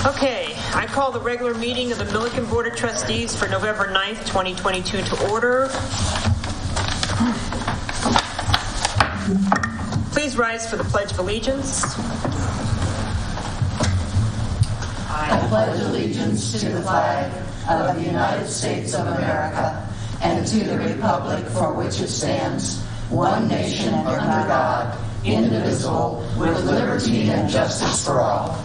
Okay, I call the regular meeting of the Milliken Board of Trustees for November 9th, 2022 to order. Please rise for the Pledge of Allegiance. I pledge allegiance to the flag of the United States of America and to the republic for which it stands, one nation under God, indivisible, with liberty and justice for all.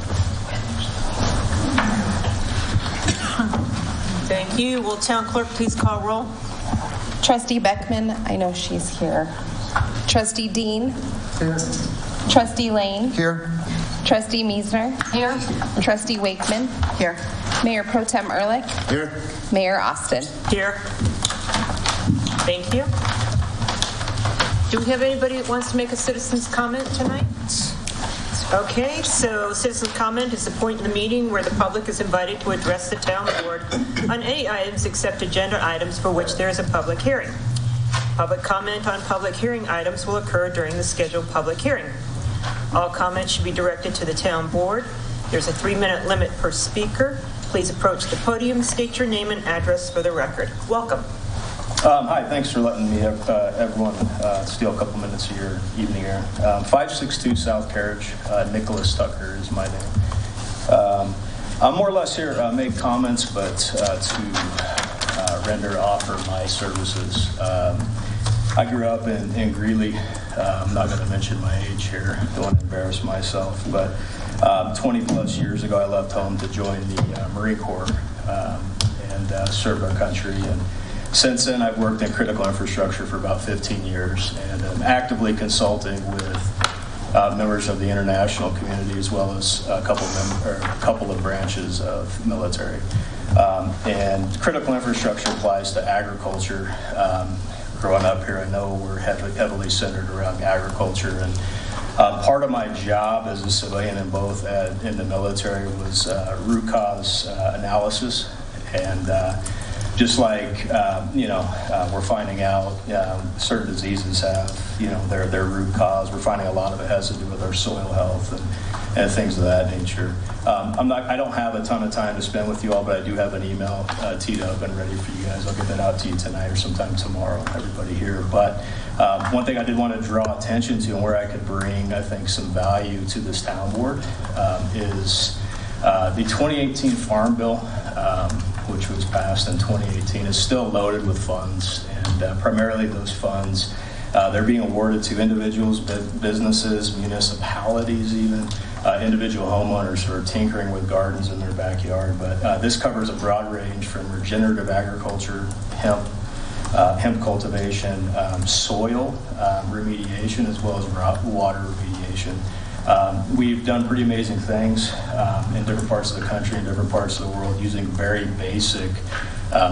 Thank you. Will Town Clerk please call roll? Trustee Beckman, I know she's here. Trustee Dean? Here. Trustee Lane? Here. Trustee Meisner? Here. Trustee Wakeman? Here. Mayor Pro Tem Ehrlich? Here. Mayor Austin? Here. Thank you. Do we have anybody that wants to make a citizen's comment tonight? Okay, so citizen's comment is the point in the meeting where the public is invited to address the town board on any items except agenda items for which there is a public hearing. Public comment on public hearing items will occur during the scheduled public hearing. All comments should be directed to the town board. There's a 3-minute limit per speaker. Please approach the podium, state your name and address for the record. Welcome. Hi, thanks for letting me, everyone, steal a couple minutes of your evening here. 562 South Carriage, Nicholas Tucker is my name. I'm more or less here to make comments, but to offer my services. I grew up in Greeley. I'm not going to mention my age here. Don't want to embarrass myself, but 20 plus years ago, I left home to join the Marine Corps and serve our country. And since then, I've worked in critical infrastructure for about 15 years, and I'm actively consulting with members of the international community as well as a couple of branches of military. And critical infrastructure applies to agriculture. Growing up here, I know we're heavily centered around agriculture, and part of my job as a civilian in both in the military was root cause analysis, and just like we're finding out certain diseases have their root cause. We're finding a lot of it has to do with our soil health and things of that nature. I don't have a ton of time to spend with you all, but I do have an email teed up and ready for you guys. I'll get that out to you tonight or sometime tomorrow, everybody here. But one thing I did want to draw attention to and where I could bring, I think, some value to this town board is the 2018 Farm Bill, which was passed in 2018, is still loaded with funds, and primarily those funds, they're being awarded to individuals, businesses, municipalities even, individual homeowners who are tinkering with gardens in their backyard. But this covers a broad range from regenerative agriculture, hemp cultivation, soil remediation, as well as water remediation. We've done pretty amazing things in different parts of the country and different parts of the world using very basic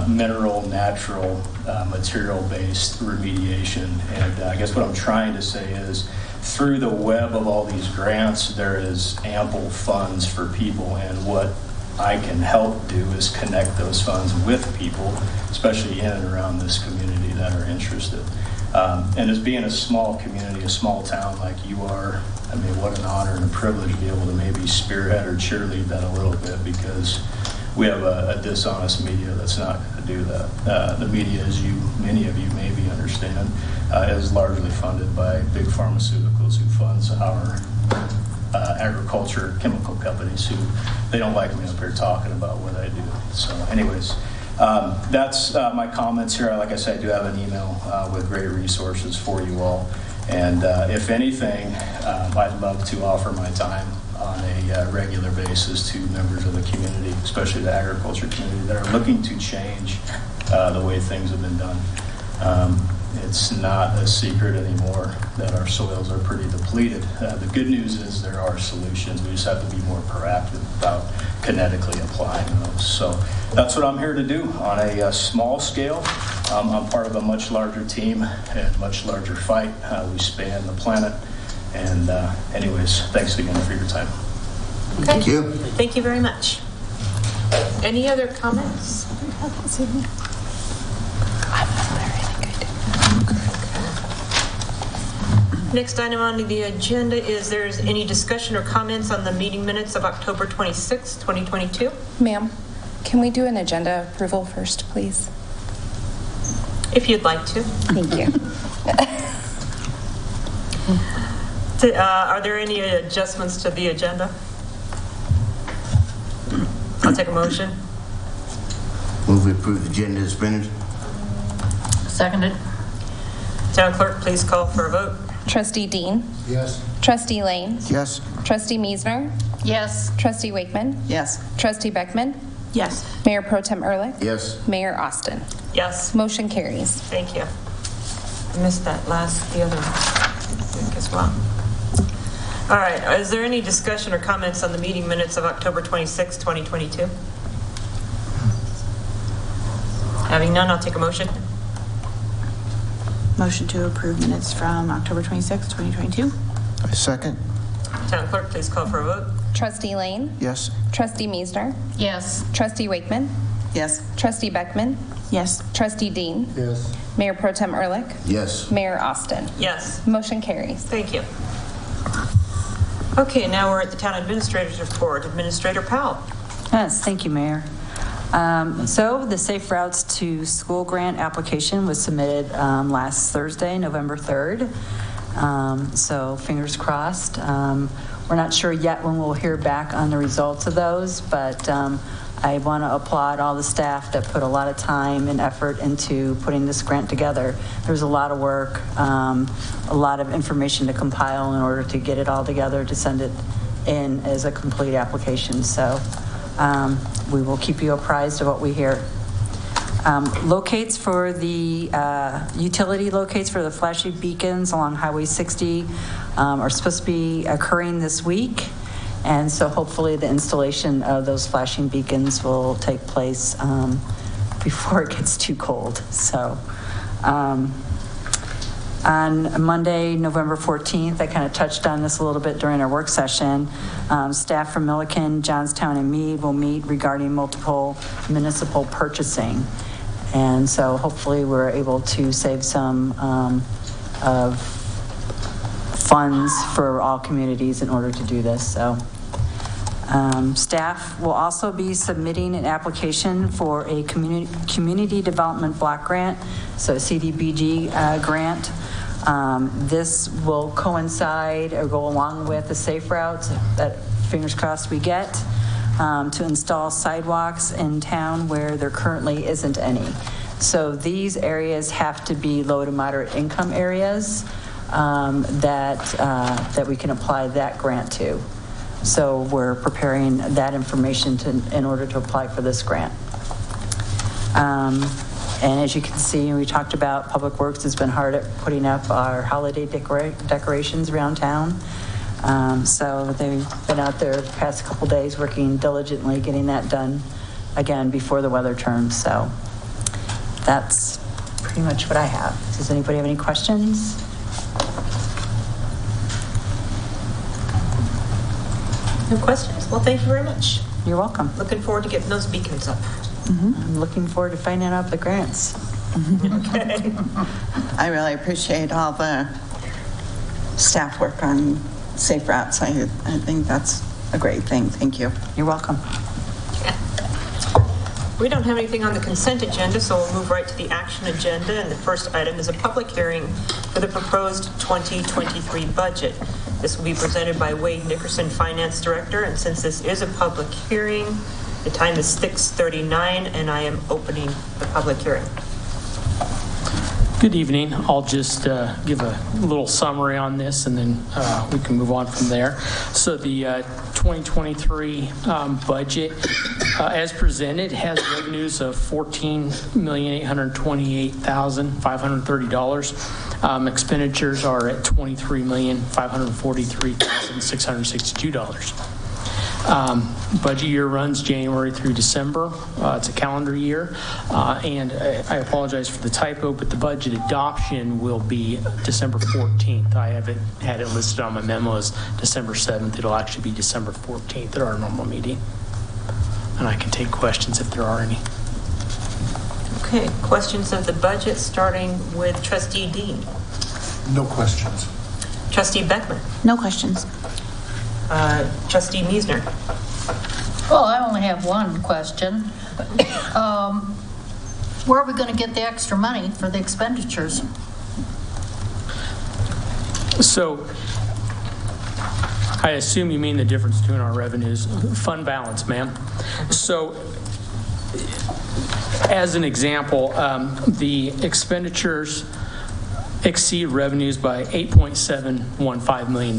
mineral, natural, material-based remediation. And I guess what I'm trying to say is through the web of all these grants, there is ample funds for people, and what I can help do is connect those funds with people, especially in and around this community that are interested. And as being a small community, a small town like you are, I mean, what an honor and a privilege to be able to maybe spearhead or cheerlead that a little bit, because we have a dishonest media that's not going to do that. The media, as many of you maybe understand, is largely funded by big pharmaceuticals who funds our agriculture chemical companies who they don't like me up here talking about what I do. So anyways, that's my comments here. Like I said, I do have an email with great resources for you all. And if anything, I'd love to offer my time on a regular basis to members of the community, especially the agriculture community, that are looking to change the way things have been done. It's not a secret anymore that our soils are pretty depleted. The good news is there are solutions. We just have to be more proactive about kinetically applying those. So that's what I'm here to do on a small scale. I'm part of a much larger team and much larger fight. We span the planet. And anyways, thanks again for your time. Okay. Thank you. Thank you very much. Any other comments? Next item on the agenda is there's any discussion or comments on the meeting minutes of October 26, 2022? Ma'am, can we do an agenda approval first, please? If you'd like to. Thank you. Are there any adjustments to the agenda? I'll take a motion. Move we approve the agenda as printed. Seconded. Town clerk, please call for a vote. Trustee Dean. Yes. Trustee Lane. Yes. Trustee Meisner. Yes. Trustee Wakeman. Yes. Trustee Beckman. Yes. Mayor Pro Tem Ehrlich. Yes. Mayor Austin. Yes, Motion carries. thank you. I missed that the other week as well. All right, is there any discussion or comments on the meeting minutes of October 26, 2022? Having none, I'll take a motion. Motion to approve minutes from October 26, 2022. Second. Town clerk, please call for a vote. Trustee Lane. Yes. Trustee Meisner. Yes. Trustee Wakeman. Yes. Trustee Beckman. Yes. Trustee Dean. Yes. Mayor Pro Tem Ehrlich. Yes. Mayor Austin. Yes, Motion carries. thank you. Okay, now we're at the town administrator's report. Administrator Powell. Yes, thank you, Mayor. So the Safe Routes to School grant application was submitted last Thursday, November 3rd. So fingers crossed. We're not sure yet when we'll hear back on the results of those, but I want to applaud all the staff that put a lot of time and effort into putting this grant together. There's a lot of work, a lot of information to compile in order to get it all together to send it in as a complete application. So we will keep you apprised of what we hear. Locates for the utility locates for the flashing beacons along Highway 60 are supposed to be occurring this week. And so hopefully the installation of those flashing beacons will take place before it gets too cold. So on Monday, November 14th, I kind of touched on this a little bit during our work session. Staff from Milliken, Johnstown, and Meade will meet regarding multiple municipal purchasing. And so hopefully we're able to save some of funds for all communities in order to do this. So staff will also be submitting an application for a community development block grant, so CDBG grant. This will coincide or go along with the Safe Routes that, fingers crossed, we get to install sidewalks in town where there currently isn't any. So these areas have to be low to moderate income areas that we can apply that grant to. So we're preparing that information in order to apply for this grant. And as you can see, we talked about Public Works has been hard at putting up our holiday decorations around town. So they've been out there the past couple days working diligently, getting that done again before the weather turns. So that's pretty much what I have. Does anybody have any questions? No questions? Well, thank you very much. You're welcome. Looking forward to getting those beacons up. I'm looking forward to finding out the grants. Okay. I really appreciate all the staff work on Safe Routes. I think that's a great thing. Thank you. You're welcome. We don't have anything on the consent agenda, so we'll move right to the action agenda. And the first item is a public hearing for the proposed 2023 budget. This will be presented by Wade Nickerson, Finance Director. And since this is a public hearing, the time is 6:39, and I am opening the public hearing. Good evening. I'll just give a little summary on this, and then we can move on from there. So the 2023 budget, as presented, has revenues of $14,828,530. Expenditures are at $23,543,662. Budget year runs January through December. It's a calendar year. And I apologize for the typo, but the budget adoption will be December 14th. I haven't had it listed on my memo as December 7th. It'll actually be December 14th at our normal meeting. And I can take questions if there are any. Okay, questions of the budget, starting with Trustee Dean. No questions. Trustee Beckman. No questions. Trustee Meisner. Well, I only have one question. Where are we going to get the extra money for the expenditures? So I assume you mean the difference between our revenues. Fund balance, ma'am. So as an example, the expenditures exceed revenues by $8.715 million.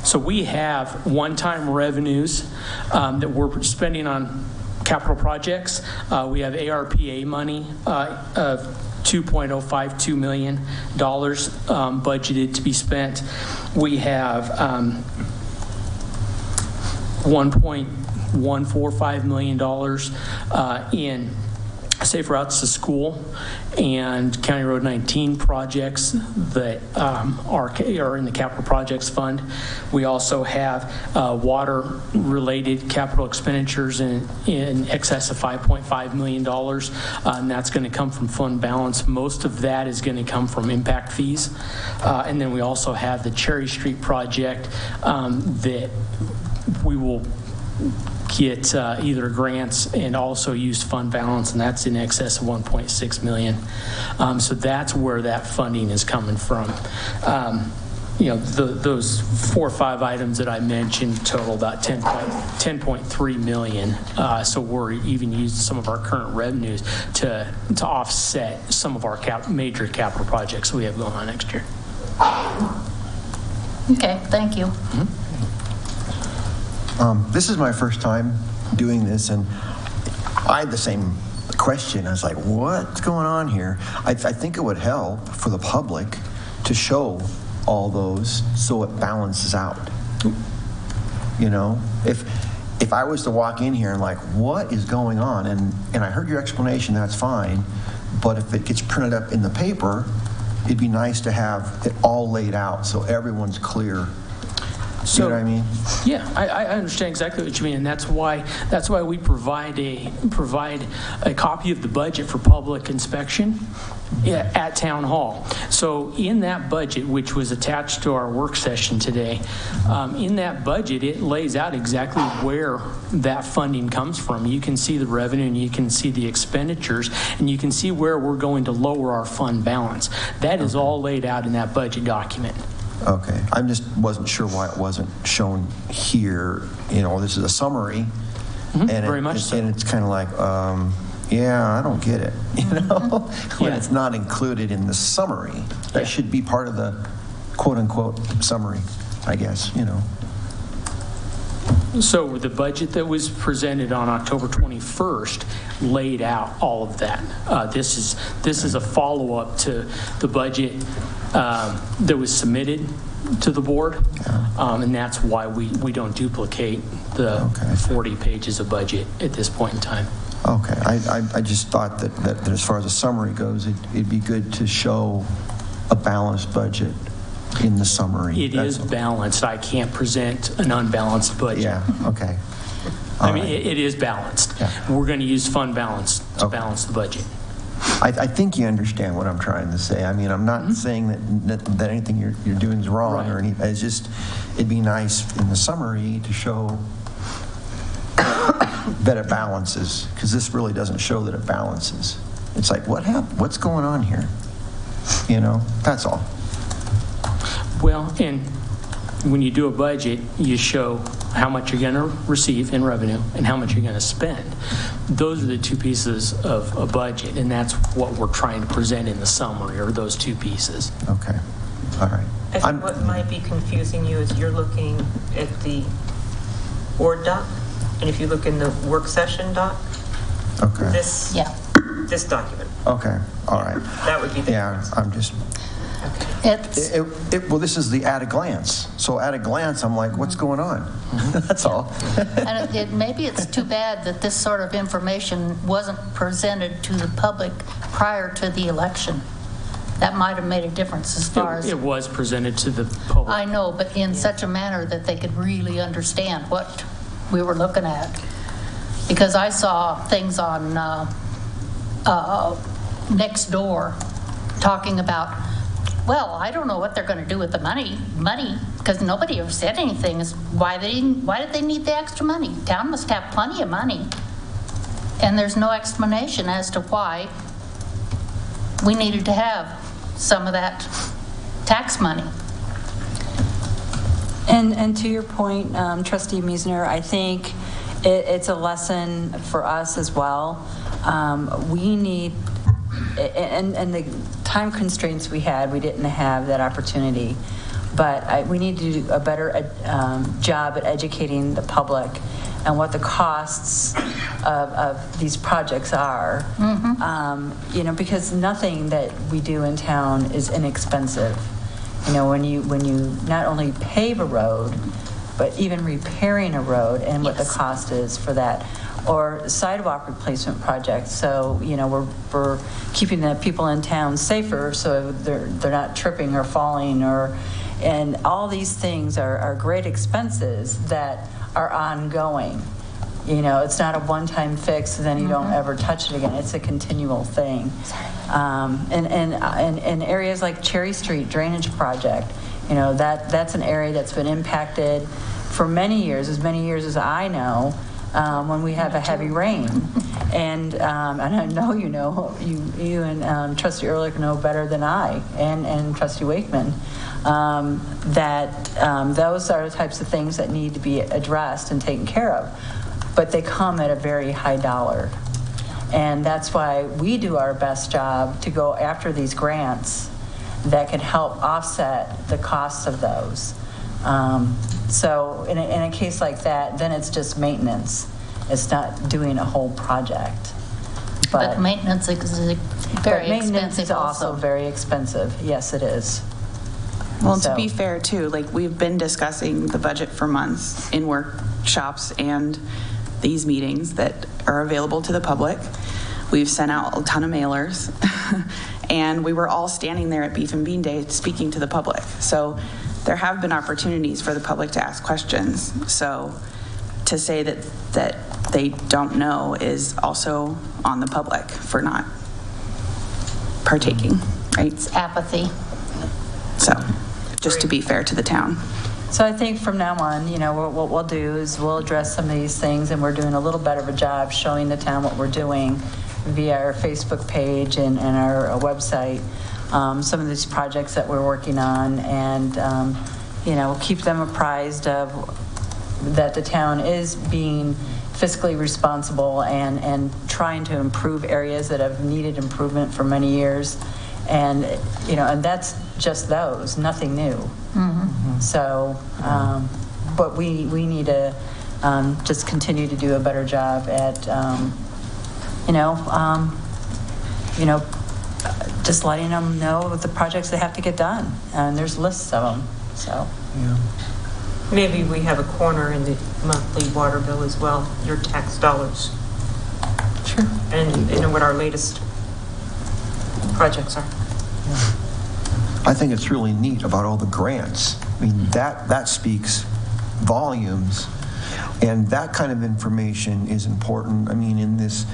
So we have one-time revenues that we're spending on capital projects. We have ARPA money of $2.052 million budgeted to be spent. We have $1.145 million in Safe Routes to School and County Road 19 projects that are in the Capital Projects Fund. We also have water-related capital expenditures in excess of $5.5 million, and that's going to come from fund balance. Most of that is going to come from impact fees. And then we also have the Cherry Street project that we will get either grants and also use fund balance, and that's in excess of $1.6 million. So that's where that funding is coming from. Those 4 or 5 items that I mentioned total about $10.3 million. So we're even using some of our current revenues to offset some of our major capital projects we have going on next year. Okay, thank you. This is my first time doing this, and I had the same question. I was like, what's going on here? I think it would help for the public to show all those so it balances out. You know, if I was to walk in here and like, what is going on? And I heard your explanation, that's fine. But if it gets printed up in the paper, it'd be nice to have it all laid out so everyone's clear. You know what I mean? Yeah, I understand exactly what you mean, and that's why we provide a copy of the budget for public inspection at Town Hall. So in that budget, which was attached to our work session today, in that budget, it lays out exactly where that funding comes from. You can see the revenue and you can see the expenditures and you can see where we're going to lower our fund balance. That is all laid out in that budget document. Okay, I just wasn't sure why it wasn't shown here. You know, this is a summary, and very much so. And it's kind of like, yeah, I don't get it. You know, when Yeah. it's not included in the summary, that should be part of the quote-unquote summary, I guess. You know. So the budget that was presented on October 21st laid out all of that. This is a follow-up to the budget that was submitted to the board, and that's why we don't duplicate the 40 pages of budget at this point in time. Okay, I just thought that as far as the summary goes, it'd be good to show a balanced budget in the summary. It is balanced. I can't present an unbalanced budget. Yeah, okay. I mean, it is balanced. Yeah. We're going to use fund balance to balance the budget. I think you understand what I'm trying to say. I mean, I'm not saying that anything you're doing is wrong or anything. It's just, it'd be nice in the summary to show that it balances, because this really doesn't show that it balances. It's like, what happened? What's going on here? You know, that's all. Well, and when you do a budget, you show how much you're going to receive in revenue and how much you're going to spend. Those are the two pieces of a budget, and that's what we're trying to present in the summary, or those two pieces. Okay, all right. I think what might be confusing you is you're looking at the board doc, and if you look in the work session doc, this document. Okay, all right. That would be the difference. I'm just... Well, this is the at a glance. So at a glance, I'm like, what's going on? That's all. And maybe it's too bad that this sort of information wasn't presented to the public prior to the election. That might have made a difference as far as... It was presented to the public. I know, but in such a manner that they could really understand what we were looking at. Because I saw things on Nextdoor talking about well, I don't know what they're going to do with the money, because nobody ever said anything. Is why did they need the extra money? Town must have plenty of money. And there's no explanation as to why we needed to have some of that tax money. And to your point, Trustee Meisner, I think it's a lesson for us as well. We need, and the time constraints we had, we didn't have that opportunity. But we need to do a better job at educating the public and what the costs of these projects are. You know, because nothing that we do in town is inexpensive. You know, when you not only pave a road, but even repairing a road and what the cost is for that, or sidewalk replacement projects. So, you know, we're keeping the people in town safer, so they're not tripping or falling, and all these things are great expenses that are ongoing. You know, it's not a one-time fix, and then you don't ever touch it again. It's a continual thing. And areas like Cherry Street Drainage Project, you know, that's an area that's been impacted for many years, as many years as I know, when we have a heavy rain. And I know you and Trustee Ehrlich know better than I, and Trustee Wakeman, that those are the types of things that need to be addressed and taken care of. But they come at a very high dollar. And that's why we do our best job to go after these grants that can help offset the costs of those. So in a case like that, then it's just maintenance. It's not doing a whole project. But maintenance is very maintenance expensive is also very expensive. Yes, it is. Well, to be fair too, like we've been discussing the budget for months in workshops and these meetings that are available to the public. We've sent out a ton of mailers and we were all standing there at Beef and Bean Day speaking to the public. So there have been opportunities for the public to ask questions. So to say that they don't know is also on the public for not partaking, right? It's apathy. So just to be fair to the town. So I think from now on, you know, what we'll do is we'll address some of these things, and we're doing a little better of a job showing the town what we're doing via our Facebook page and our website, some of these projects that we're working on, and, you know, keep them apprised of that the town is being fiscally responsible and trying to improve areas that have needed improvement for many years. And, you know, and that's just those, nothing new. So, but we need to just continue to do a better job at, just letting them know the projects they have to get done. And there's lists of them, so. Yeah. Maybe we have a corner in the monthly water bill as well, your tax dollars. Sure. And you know what our latest projects are. I think it's really neat about all the grants. I mean, that speaks volumes, and that kind of information is important. I mean, in this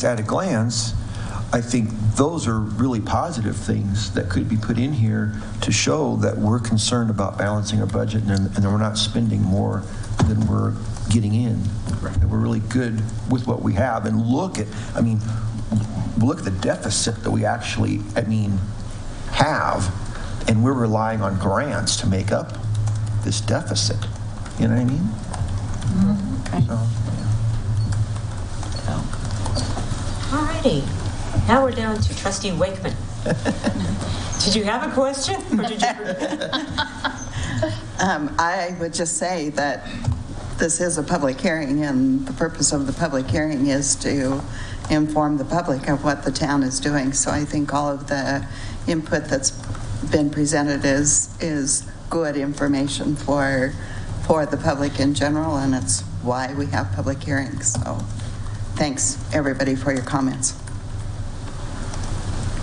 at a glance, I think those are really positive things that could be put in here to show that we're concerned about balancing our budget and that we're not spending more than we're getting in. That we're really good with what we have. And look at the deficit that we actually, have, and we're relying on grants to make up this deficit. You know what I mean? Okay. All righty. Now we're down to Trustee Wakeman. Did you have a question? Or did you? I would just say that this is a public hearing, and the purpose of the public hearing is to inform the public of what the town is doing. So I think all of the input that's been presented is good information for the public in general, and it's why we have public hearings. So thanks, everybody, for your comments.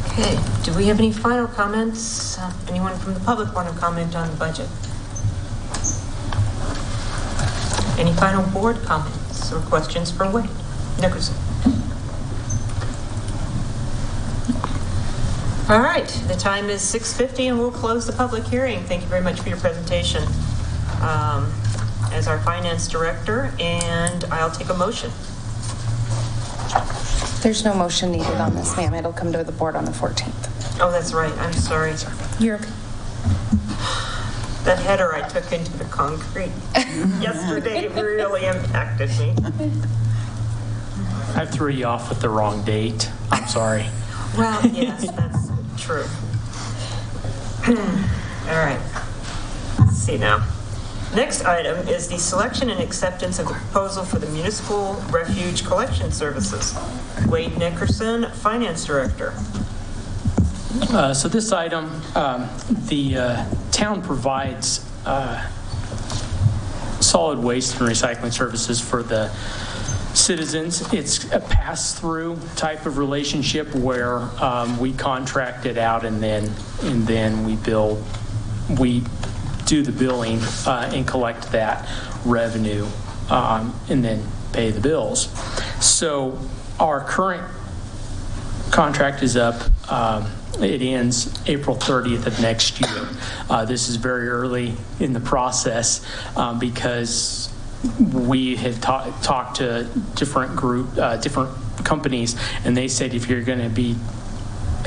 Okay. Do we have any final comments? Anyone from the public want to comment on the budget? Any final board comments or questions for Wade Nickerson? All right, the time is 6:50 and we'll close the public hearing. Thank you very much for your presentation as our finance director, and I'll take a motion. There's no motion needed on this, ma'am. It'll come to the board on the 14th. Oh, that's right, I'm sorry. You're okay. That header I took into the concrete yesterday really impacted me. I threw you off with the wrong date. I'm sorry. Well, yes, that's true. All right, let's see now. Next item is the selection and acceptance of the proposal for the municipal refuge collection services. Wade Nickerson, Finance Director. So this item, the town provides solid waste and recycling services for the citizens. It's a pass-through type of relationship where we contract it out and then we do the billing and collect that revenue and then pay the bills. So our current contract is up. It ends April 30th of next year. This is very early in the process because we had talked to different companies, and they said if you're going to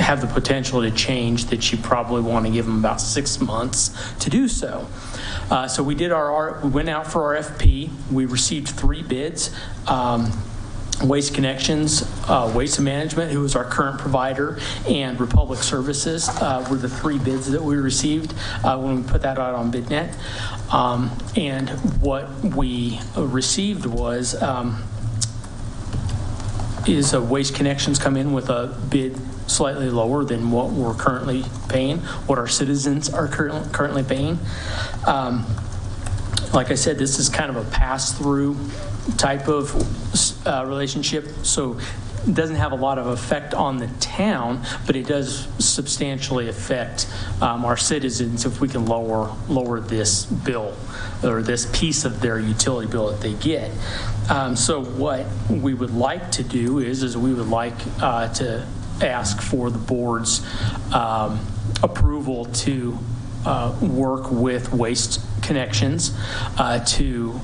have the potential to change, that you probably want to give them about 6 months to do so. So we went out for RFP. We received 3 bids. Waste Connections, Waste Management, who is our current provider, and Republic Services were the 3 bids that we received when we put that out on BidNet. And what we received was Waste Connections come in with a bid slightly lower than what we're currently paying, what our citizens are currently paying. Like I said, this is kind of a pass-through type of relationship, so it doesn't have a lot of effect on the town, but it does substantially affect our citizens if we can lower this bill or this piece of their utility bill that they get. So what we would like to do is we would like to ask for the board's approval to work with Waste Connections to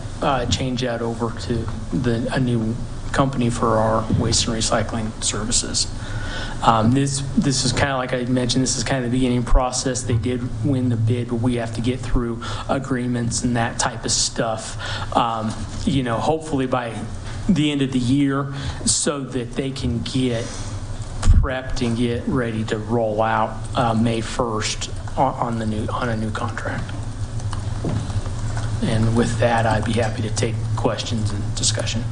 change that over to a new company for our waste and recycling services. This is kind of like I mentioned, this is kind of the beginning process. They did win the bid, but we have to get through agreements and that type of stuff, hopefully by the end of the year so that they can get prepped and get ready to roll out May 1st on a new contract. And with that, I'd be happy to take questions and discussion.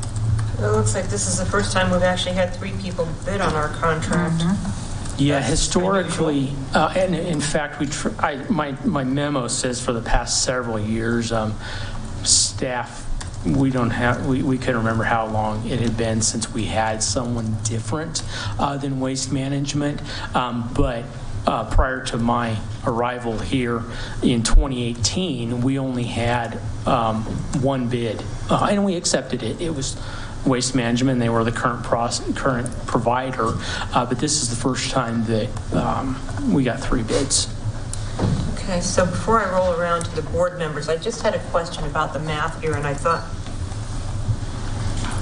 It looks like this is the first time we've actually had 3 people bid on our contract. Yeah, historically, and in fact, my memo says for the past several years, staff, we couldn't remember how long it had been since we had someone different than Waste Management, but prior to my arrival here in 2018, we only had 1 bid, and we accepted it. It was Waste Management. They were the current provider, but this is the first time that we got 3 bids. Okay, so before I roll around to the board members, I just had a question about the math here, and I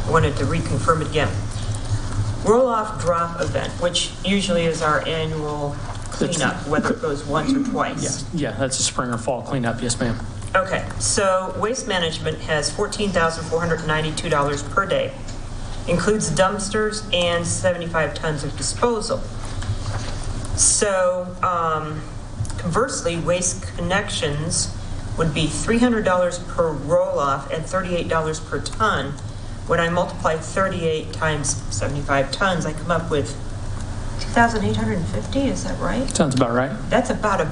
wanted to reconfirm it again. Roll-off drop event, which usually is our annual cleanup, whether it goes once or twice. Yeah, that's a spring or fall cleanup. Yes, ma'am. Okay, so Waste Management has $14,492 per day, includes dumpsters and 75 tons of disposal. So conversely, Waste Connections would be $300 per roll-off and $38 per ton. When I multiply 38 times 75 tons, I come up with 2,850, is that right? Sounds about right. That's about a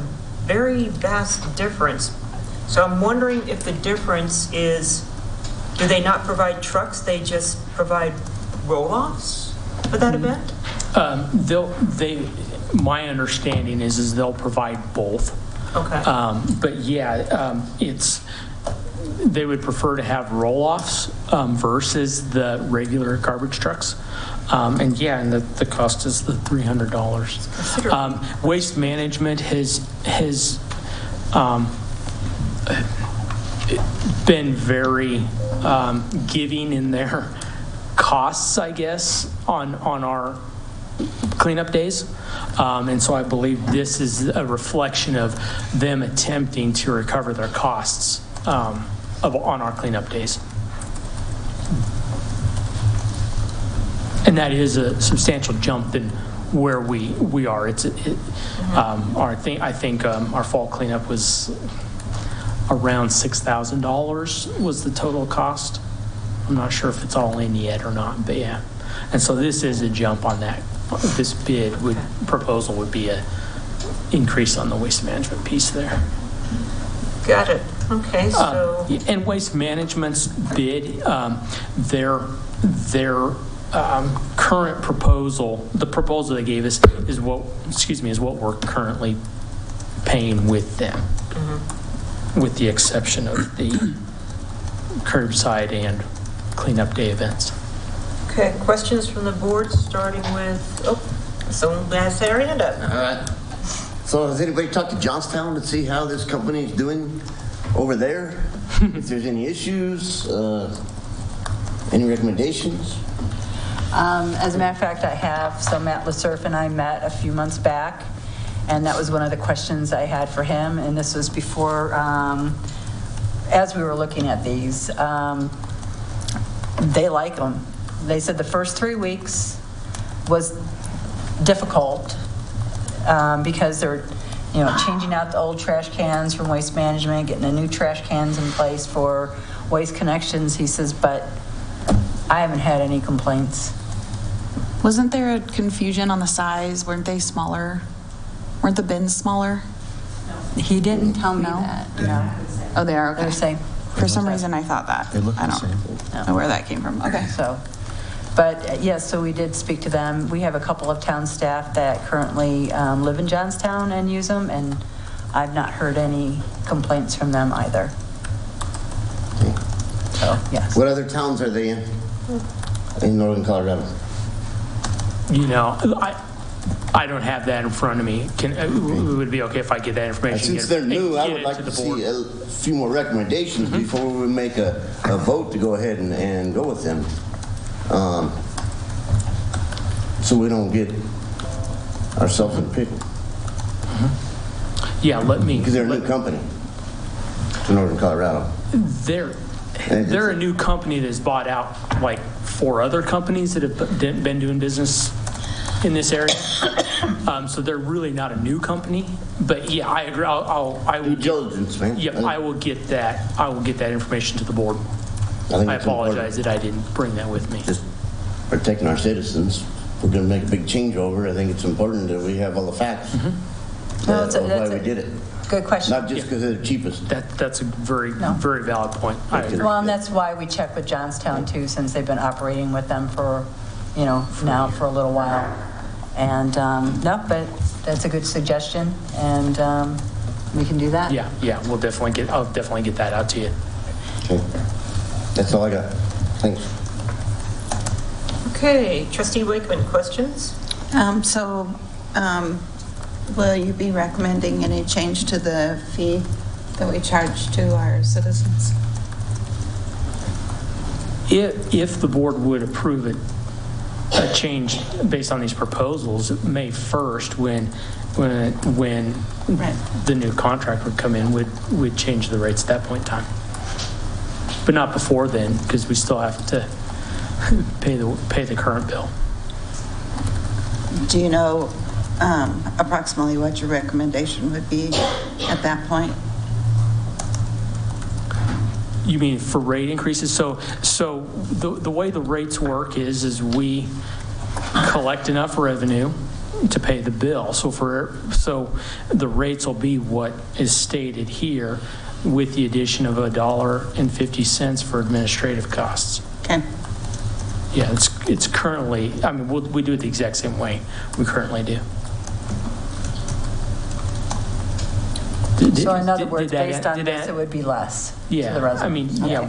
very vast difference. So I'm wondering if the difference is, do they not provide trucks, they just provide roll-offs for that event? My understanding is they'll provide both. Okay. But yeah, they would prefer to have roll-offs versus the regular garbage trucks. And the cost is the $300. Waste Management has been very giving in their costs, I guess, on our cleanup days. And so I believe this is a reflection of them attempting to recover their costs on our cleanup days. And that is a substantial jump than where we are. I think our fall cleanup was around $6,000 was the total cost. I'm not sure if it's all in yet or not, but yeah. And so this is a jump on that. This proposal would be a increase on the Waste Management piece there. Got it. Okay, so. And Waste Management's bid, their current proposal, the proposal they gave us is what we're currently paying with them, with the exception of the curbside and cleanup day events. Okay, questions from the board, starting with, someone has their hand up. All right. So has anybody talked to Johnstown to see how this company is doing over there? If there's any issues, any recommendations? As a matter of fact, I have. So Matt LaSurf and I met a few months back, and that was one of the questions I had for him. And this was before, as we were looking at these, they like them. They said the first 3 weeks was difficult because they're, changing out the old trash cans from Waste Management, getting the new trash cans in place for Waste Connections. He says, but I haven't had any complaints. Wasn't there a confusion on the size? Weren't they smaller? Weren't the bins smaller? He didn't tell me No? that. No. Oh, they are, okay. They're the same. For some reason, I thought that. They look I the don't same. know where that came from. Okay. So, but yes, so we did speak to them. We have a couple of town staff that currently live in Johnstown and use them, and I've not heard any complaints from them either. So, yes. What other towns are they in northern Colorado? I don't have that in front of me. Would it be okay if I get that information? Since they're new, I would like to see a few more recommendations before we make a vote to go ahead and go with them. So we don't get ourselves in a pickle. Yeah, because they're a new company to northern Colorado. They're a new company that's bought out like 4 other companies that have been doing business in this area. So they're really not a new company, but yeah, I agree. I will due diligence, man. Yep, I will get that. I will get that information to the board. I apologize that I didn't bring that with me. Just protecting our citizens. We're going to make a big changeover. I think it's important that we have all the facts of why we did it. Good question. Not just because they're the cheapest. That's a very valid point. I agree. Well, and that's why we check with Johnstown too, since they've been operating with them for, now for a little while. And no, but that's a good suggestion, and we can do that. Yeah, I'll definitely get that out to you. Okay. That's all I got. Thanks. Okay, Trustee Wakeman, questions? Will you be recommending any change to the fee that we charge to our citizens? If the board would approve a change based on these proposals, May 1st, when the new contract would come in, would change the rates at that point in time. But not before then, because we still have to pay the current bill. Do you know approximately what your recommendation would be at that point? You mean for rate increases? So the way the rates work is we collect enough revenue to pay the bill. So the rates will be what is stated here, with the addition of $1.50 for administrative costs. Okay. Yeah, it's currently. I mean, we do it the exact same way we currently do. So in other Did words, that- based on did this, that- it would be less to Yeah, the resident? I mean, yeah,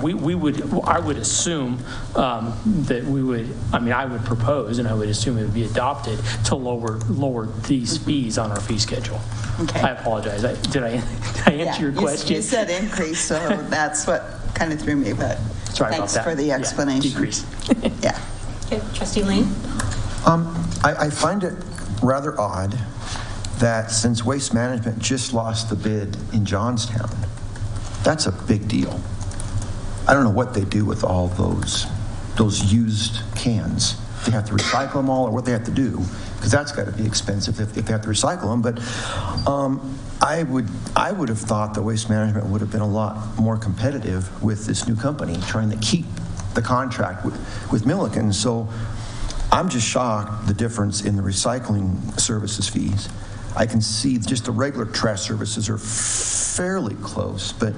I would assume that we would, I would propose, and I would assume it would be adopted to lower these fees on our fee schedule. Okay. I apologize. Did I answer your Yeah, question? You said increase, so that's what kind of threw me, but Sorry about thanks that. for the Yeah, explanation. decrease. Yeah. Okay, Trustee Lane? I find it rather odd that since Waste Management just lost the bid in Johnstown, that's a big deal. I don't know what they do with all those used cans. They have to recycle them all, or what they have to do, because that's got to be expensive if they have to recycle them. But I would have thought that Waste Management would have been a lot more competitive with this new company trying to keep the contract with Milliken. So I'm just shocked the difference in the recycling services fees. I can see just the regular trash services are fairly close, but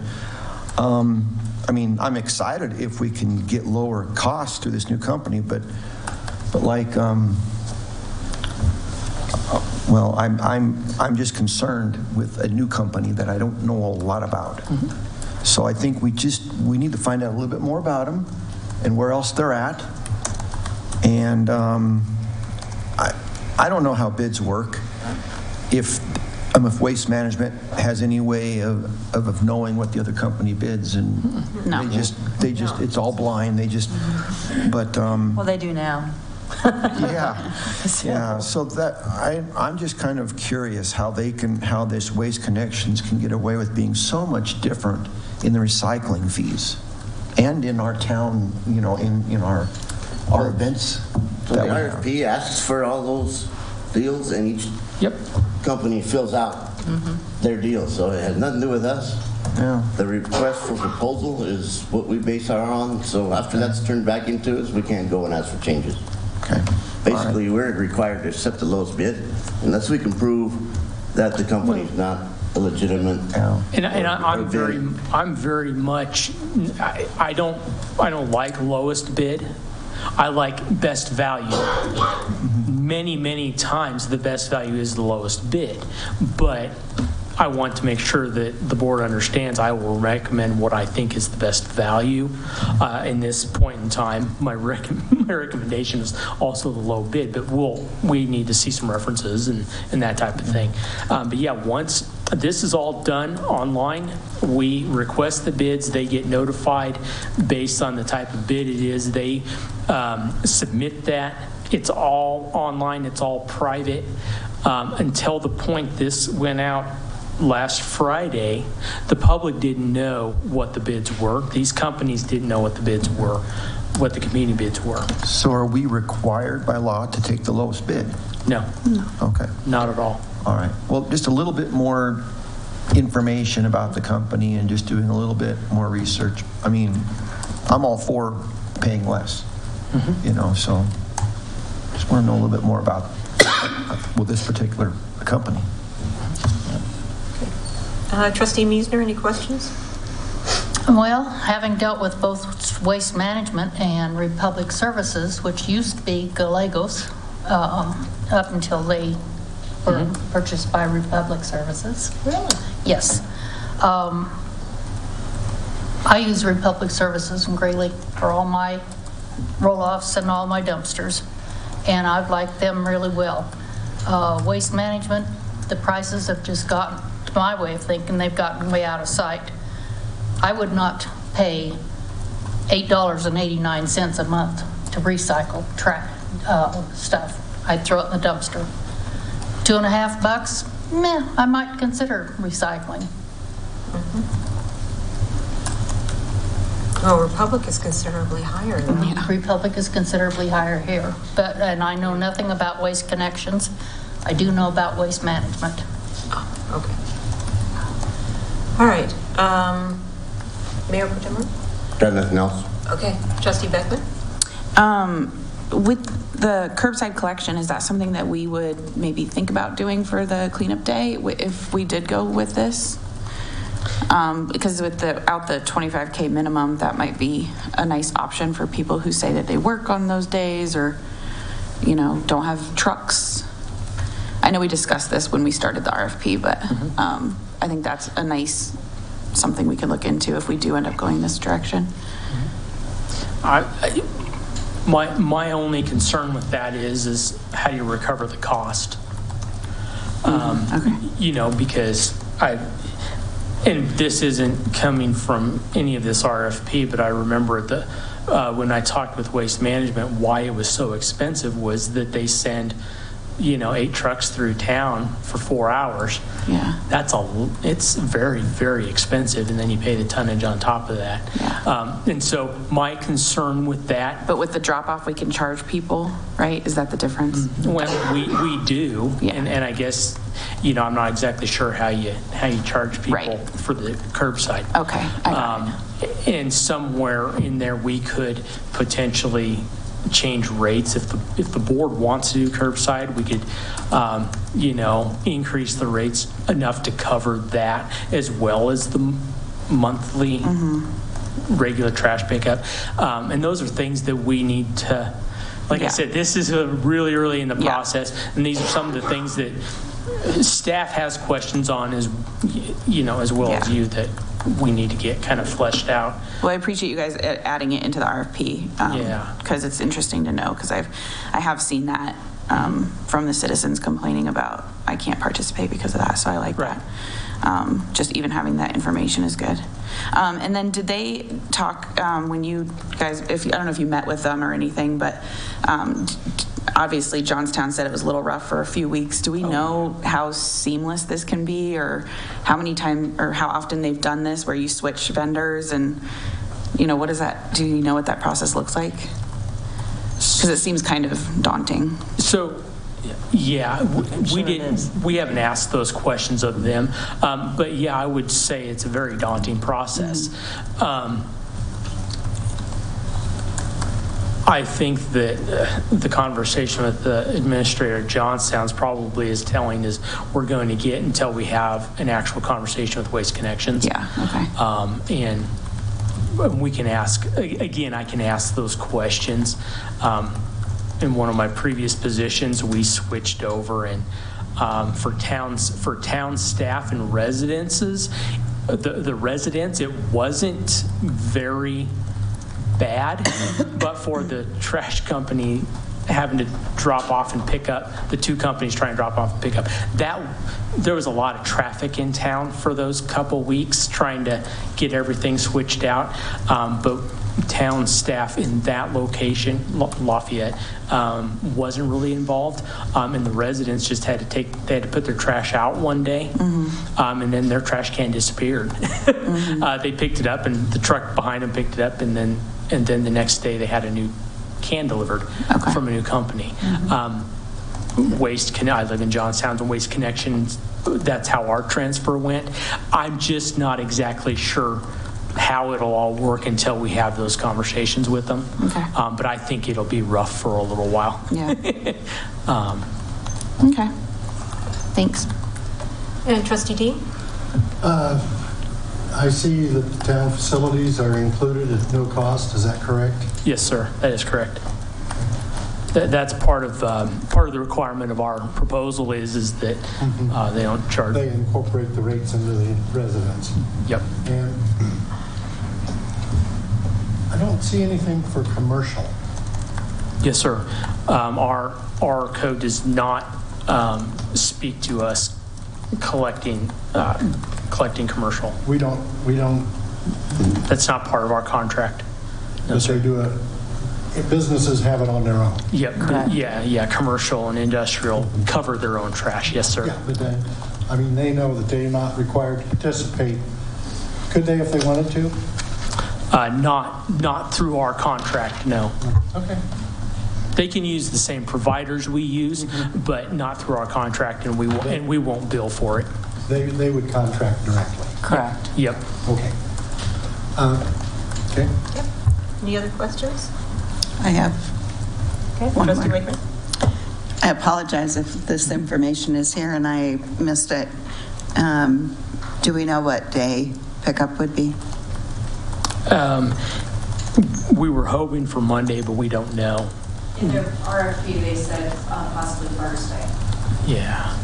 I'm excited if we can get lower costs through this new company, but like, well, I'm just concerned with a new company that I don't know a lot about. So I think we need to find out a little bit more about them and where else they're at. And I don't know how bids work. If Waste Management has any way of knowing what the other company bids, and No. they just it's all blind. But Well, they do now. yeah. So that I'm just kind of curious how this Waste Connections can get away with being so much different in the recycling fees, and in our town, in our events. So the that we have. RFP asks for all those deals, and each Yep. company fills out their deal, so it has nothing to do with us. Yeah. The request for proposal is what we base our on, so after that's turned back into us, we can't go and ask for changes. Okay. Basically, we're required to accept the lowest bid unless we can prove that the company's not a legitimate. Yeah. And I'm very much, I don't like lowest bid. I like best value. Many times the best value is the lowest bid, but I want to make sure that the board understands I will recommend what I think is the best value. In this point in time, my recommendation is also the low bid, but we need to see some references and that type of thing. But yeah, once this is all done online, we request the bids, they get notified based on the type of bid it is. They submit that. It's all online, it's all private. Until the point this went out last Friday, the public didn't know what the bids were. These companies didn't know what the bids were, what the community bids were. So are we required by law to take the lowest bid? No, Okay. not at all. All right. Well, just a little bit more information about the company and just doing a little bit more research. I'm all for paying less, so just want to know a little bit more about this particular company. Trustee Meisner, any questions? Well, having dealt with both Waste Management and Republic Services, which used to be Gallegos, up until they were purchased by Republic Services. Really? Yes. I use Republic Services in Greeley for all my roll-offs and all my dumpsters, and I've liked them really well. Waste Management, the prices have just gotten, to my way of thinking, they've gotten way out of sight. I would not pay $8.89 a month to recycle stuff. I'd throw it in the dumpster. $2.50, meh, I might consider recycling. Oh, Republic is considerably higher though. Republic is considerably higher here, and I know nothing about Waste Connections. I do know about Waste Management. Okay. All right. Mayor Pro Tem? Got nothing else? Okay. Trustee Beckman? With the curbside collection, is that something that we would maybe think about doing for the cleanup day if we did go with this? Because without the 25K minimum, that might be a nice option for people who say that they work on those days or, don't have trucks. I know we discussed this when we started the RFP, but I think that's a nice, something we can look into if we do end up going this direction. My only concern with that is how do you recover the cost? Okay. You know, because and this isn't coming from any of this RFP, but I remember when I talked with Waste Management, why it was so expensive was that they send, 8 trucks through town for 4 hours. Yeah. It's very, very expensive, and then you pay the tonnage on top of that. Yeah. And so my concern with that. But with the drop-off, we can charge people, right? Is that the difference? Well, we do, Yeah. and I guess, I'm not exactly sure how you charge people Right. for the curbside. Okay, I got it. And somewhere in there, we could potentially change rates. If the board wants to do curbside, we could, increase the rates enough to cover that as well as the monthly regular trash pickup. And those are things that we need to, like I said, this is really early in the process, and these are some of the things that staff has questions on as well as you, that we need to get kind of fleshed out. Well, I appreciate you guys adding it into the RFP. Because it's interesting to know, because I have seen that from the citizens complaining about, I can't participate because of that, so I like that. Just even having that information is good. And then did they talk, when you guys, I don't know if you met with them or anything, but obviously Johnstown said it was a little rough for a few weeks. Do we know how seamless this can be, or how many times or how often they've done this where you switch vendors, and what is that? Do you know what that process looks like? Because it seems kind of daunting. So, yeah, we haven't asked those questions of them, but yeah, I would say it's a very daunting process. I think that the conversation with the administrator at Johnstown's probably is telling us we're going to get until we have an actual conversation with Waste Connections. Yeah, okay. And we can ask, again, I can ask those questions. In one of my previous positions, we switched over, and for town staff and residences, the residents, it wasn't very bad, but for the trash company having to drop off and pick up, the two companies trying to drop off and pick up, there was a lot of traffic in town for those couple weeks trying to get everything switched out. But town staff in that location, Lafayette, wasn't really involved, and the residents just had to put their trash out one day, and then their trash can disappeared. They picked it up, and the truck behind them picked it up, and then the next day they had a new can delivered from a new company. I live in Johnstown, and Waste Connections, that's how our transfer went. I'm just not exactly sure how it'll all work until we have those conversations with them. Okay. But I think it'll be rough for a little while. Yeah. Okay. Thanks. And Trustee Dean? I see that the town facilities are included at no cost. Is that correct? Yes, sir. That is correct. That's part of the requirement of our proposal is that they don't charge. They incorporate the rates into the residents. Yep. And I don't see anything for commercial. Yes, sir. Our code does not speak to us collecting commercial. We don't. That's not part of our contract. No, But sir. they do businesses have it on their own. Yep. Yeah. Commercial and industrial cover their own trash. Yes, sir. Yeah, but then, they know that they're not required to participate. Could they if they wanted to? Not through our contract. No. Okay. They can use the same providers we use, but not through our contract, and we won't bill for it. They would contract directly. Correct. Yep. Okay. Okay. Yep. Any other questions? I have Okay, one Trustee more. Wakeman? I apologize if this information is here and I missed it. Do we know what day pickup would be? We were hoping for Monday, but we don't know. In their RFP, they said possibly Thursday. Yeah.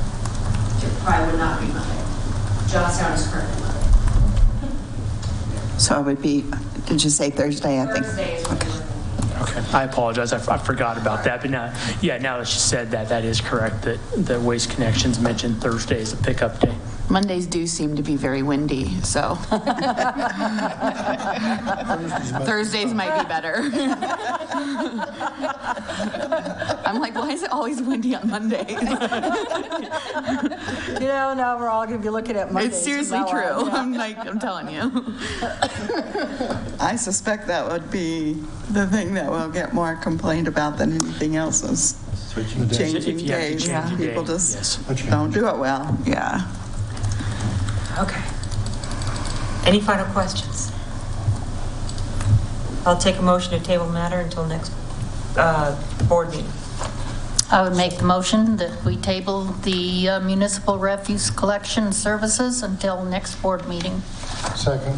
It probably would not be Monday. Johnstown is currently Monday. So it would be, did you say Thursday, I think? Thursday is when we're working. Okay, I apologize, I forgot about that, but now that she said that, that is correct, that the Waste Connections mentioned Thursday as a pickup day. Mondays do seem to be very windy, so. Thursdays might be better. I'm like, why is it always windy on Mondays? Now we're all going to be looking at Mondays. It's seriously from true. now on. Yeah. I'm telling you. I suspect that would be the thing that will get more complained about than anything else is Switching days. changing If you have to days. change a day, People just yes. don't do it well. Yeah. Okay. Any final questions? I'll take a motion to table matter until next board meeting. I would make the motion that we table the municipal refuse collection services until next board meeting. Second.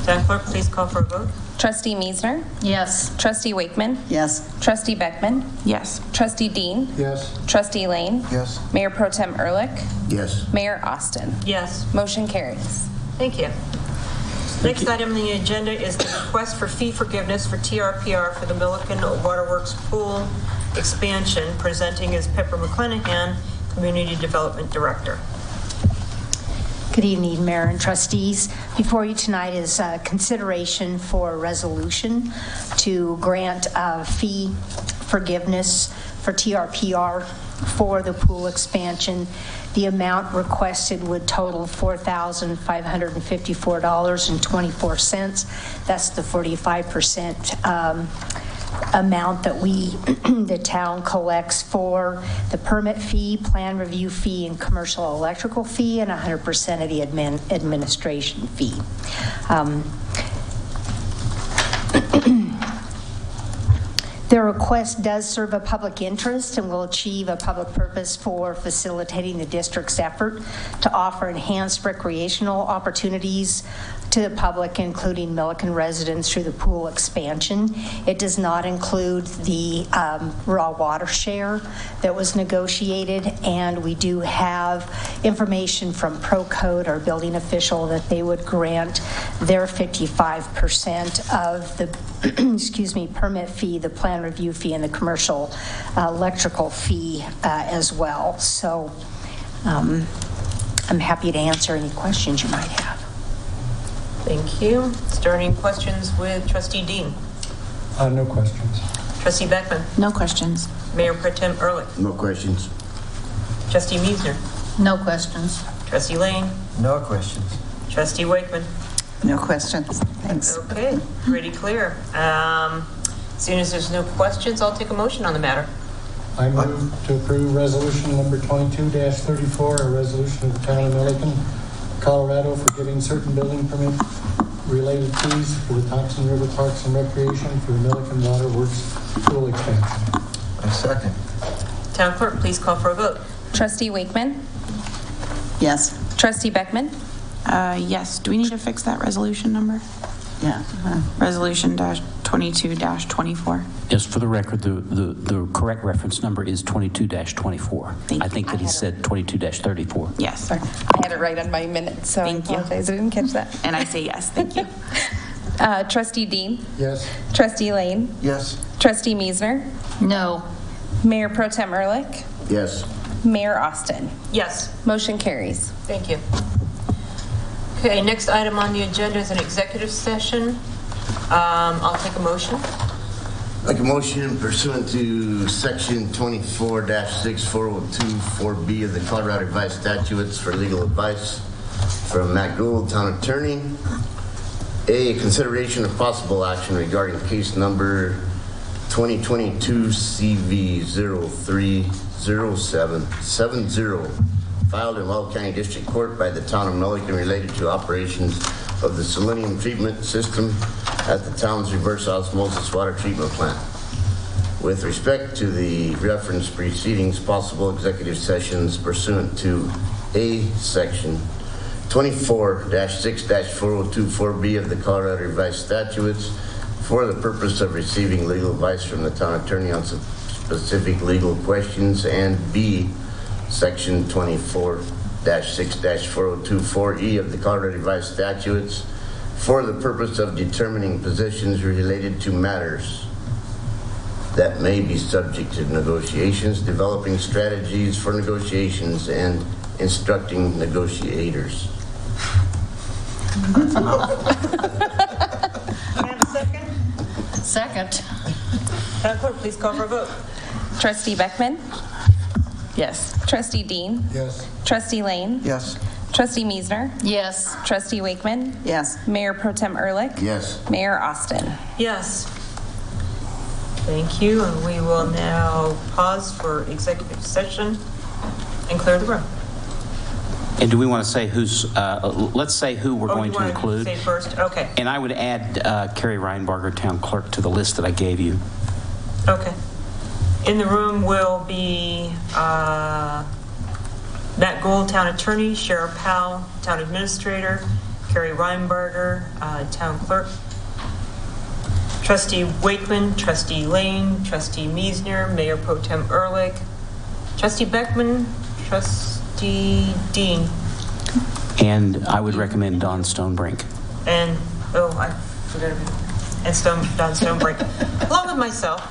Madam Clerk, please call for a vote. Trustee Meisner? Yes. Trustee Wakeman? Yes. Trustee Beckman? Yes. Trustee Dean? Yes. Trustee Lane? Yes. Mayor Pro Tem Ehrlich? Yes. Mayor Austin? Yes. Motion carries. Thank you. Next item on the agenda is the request for fee forgiveness for TRPR for the Milliken Waterworks Pool expansion. Presenting is Pepper McClanahan, Community Development Director. Good evening, Mayor and trustees. Before you tonight is consideration for a resolution to grant fee forgiveness for TRPR for the pool expansion. The amount requested would total $4,554.24. That's the 45% amount that the town collects for the permit fee, plan review fee, and commercial electrical fee, and 100% of the administration fee. The request does serve a public interest and will achieve a public purpose for facilitating the district's effort to offer enhanced recreational opportunities to the public, including Milliken residents, through the pool expansion. It does not include the raw water share that was negotiated, and we do have information from ProCode, our building official, that they would grant their 55% of the permit fee, the plan review fee, and the commercial electrical fee as well. So I'm happy to answer any questions you might have. Thank you. Starting questions with Trustee Dean. No questions. Trustee Beckman. No questions. Mayor Pro Tem Ehrlich. No questions. Trustee Meisner. No questions. Trustee Lane. No questions. Trustee Wakeman. No questions. Thanks. Okay, pretty clear. As soon as there's no questions, I'll take a motion on the matter. I move to approve resolution number 22-34, a resolution of the town of Milliken, Colorado, for giving certain building permit related fees for the Thompson River Parks and Recreation for the Milliken Water Works pool expansion. I second. Town Clerk, please call for a vote. Trustee Wakeman? Yes. Trustee Beckman? Yes. Do we need to fix that resolution number? Yeah. Resolution -22-24. Just for the record, the correct reference number is 22-24. I think that he said 22-34. Yes. I had it right on my minutes, so Thank I you. apologize. I didn't catch that. And I say yes. Thank you. Trustee Dean? Yes. Trustee Lane? Yes. Trustee Meisner? No. Mayor Pro Tem Ehrlich? Yes. Mayor Austin? Yes. Motion carries. Thank you. Okay, next item on the agenda is an executive session. I'll take a motion. Like a motion pursuant to section 24-6402-4B of the Colorado Revised Statutes for legal advice from Matt Gould, Town Attorney. A, consideration of possible action regarding case number 2022 CV030770, filed in Weld County District Court by the Town of Milliken related to operations of the selenium treatment system at the town's reverse osmosis water treatment plant. With respect to the referenced proceedings, possible executive sessions pursuant to A, section 24-6-4024B of the Colorado Revised Statutes for the purpose of receiving legal advice from the town attorney on specific legal questions, and B, section 24 6-4024E of the Colorado Revised Statutes for the purpose of determining positions related to matters that may be subject to negotiations, developing strategies for negotiations, and instructing negotiators. Can I have a second? Second. Madam Clerk, please call for a vote. Trustee Beckman? Yes. Trustee Dean? Yes. Trustee Lane? Yes. Trustee Miesner? Yes. Trustee Wakeman? Yes. Mayor Pro Tem Ehrlich? Yes. Mayor Austin? Yes. Thank you, and we will now pause for executive session and clear the room. And do we want to say who's, let's say who we're going you to want include. say first? Okay. And I would add Carrie Reinbarger, Town Clerk, to the list that I gave you. Okay. In the room will be Matt Gould, Town Attorney, Cheryl Powell, Town Administrator, Carrie Reinbarger, Town Clerk, Trustee Wakeman, Trustee Lane, Trustee Miesner, Mayor Pro Tem Ehrlich, Trustee Beckman, Trustee Dean, And I would recommend Don Stonebrink. and, I forgot about, and Don Stonebrink, along with myself.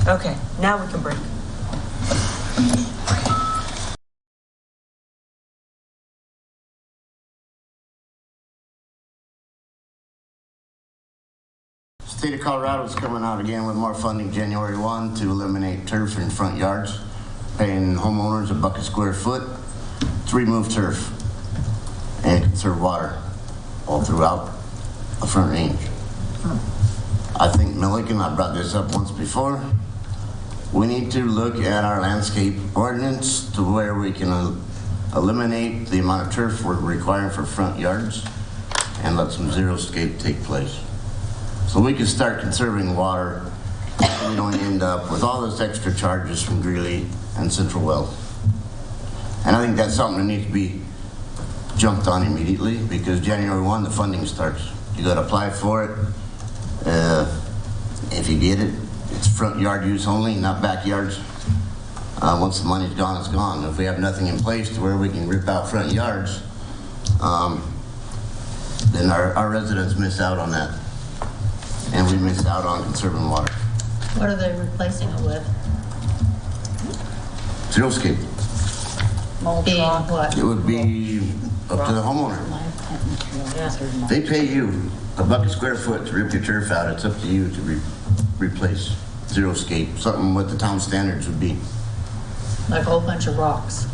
Okay, now we can break. State of Colorado is coming out again with more funding January 1 to eliminate turf in front yards, paying homeowners $1 a square foot to remove turf and conserve water all throughout the Front Range. I think Milliken, I brought this up once before, we need to look at our landscape ordinance to where we can eliminate the amount of turf we're requiring for front yards and let some xeriscape take place. So we can start conserving water so we don't end up with all this extra charges from Greeley and Central Wells. And I think that's something that needs to be jumped on immediately because January 1, the funding starts. You got to apply for it. If you get it, it's front yard use only, not backyards. Once the money's gone, it's gone. If we have nothing in place to where we can rip out front yards, then our residents miss out on that. And we miss out on conserving water. What are they replacing it with? Xeriscape. Being what? It would be up to the homeowner. They pay you $1 a square foot to rip your turf out. It's up to you to replace Xeriscape, something what the town standards would be. Like a whole bunch of rocks.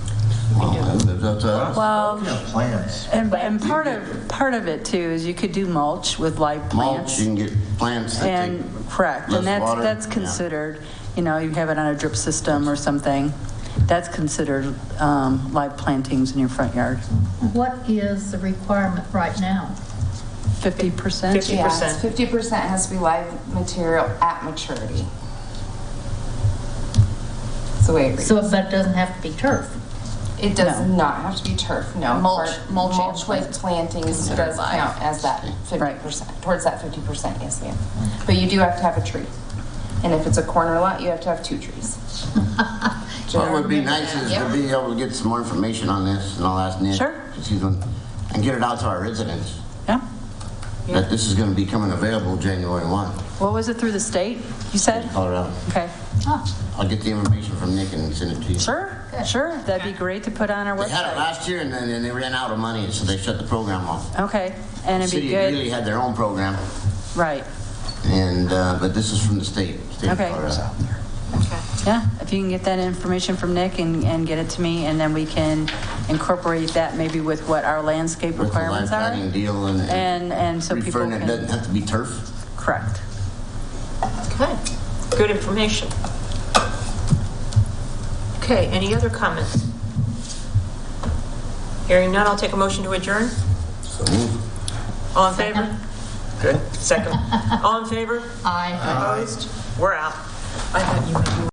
It's up to us. Well, Plants. and part of it too is you could do mulch with live plants. Mulch, you can get plants that And, take correct, less and water. that's Yeah. considered, you have it on a drip system or something. That's considered live plantings in your front yard. What is the requirement right now? 50%? 50%. Yeah, it's 50% has to be live material at maturity. That's the way it reads. So that doesn't have to be turf. It does No. not have to be turf, no. Mulch- For- mulch and Mulch with plantings does count as that 50%, towards that 50%, yes ma'am. But you do have to have a tree. And if it's a corner lot, you have to have 2 trees. What would be nice is to be able to get some more information on this, and I'll ask Nick. Sure. 'Cause he's gonna- and get it out to our residents, Yeah. that this is gonna be coming available January 1, What was it through the state, you said? Colorado. Okay. I'll get the information from Nick and send it to you. Sure, sure. That'd be great to put on our They had it website. last year, and then they ran out of money, so they shut the program off. Okay, and it'd be City of Greeley good, had their own program, right. and but this is from the state of Okay. Colorado. Yeah, if you can get that information from Nick and get it to me, and then we can incorporate that maybe with what our landscape With the live requirements are. planting deal And so people referring it doesn't can, have to be turf. correct. Okay, good information. Okay, any other comments? Hearing none, I'll take a motion to adjourn. So move. All in favor? Okay. Second. All in favor? Aye. Opposed? We're out. I thought you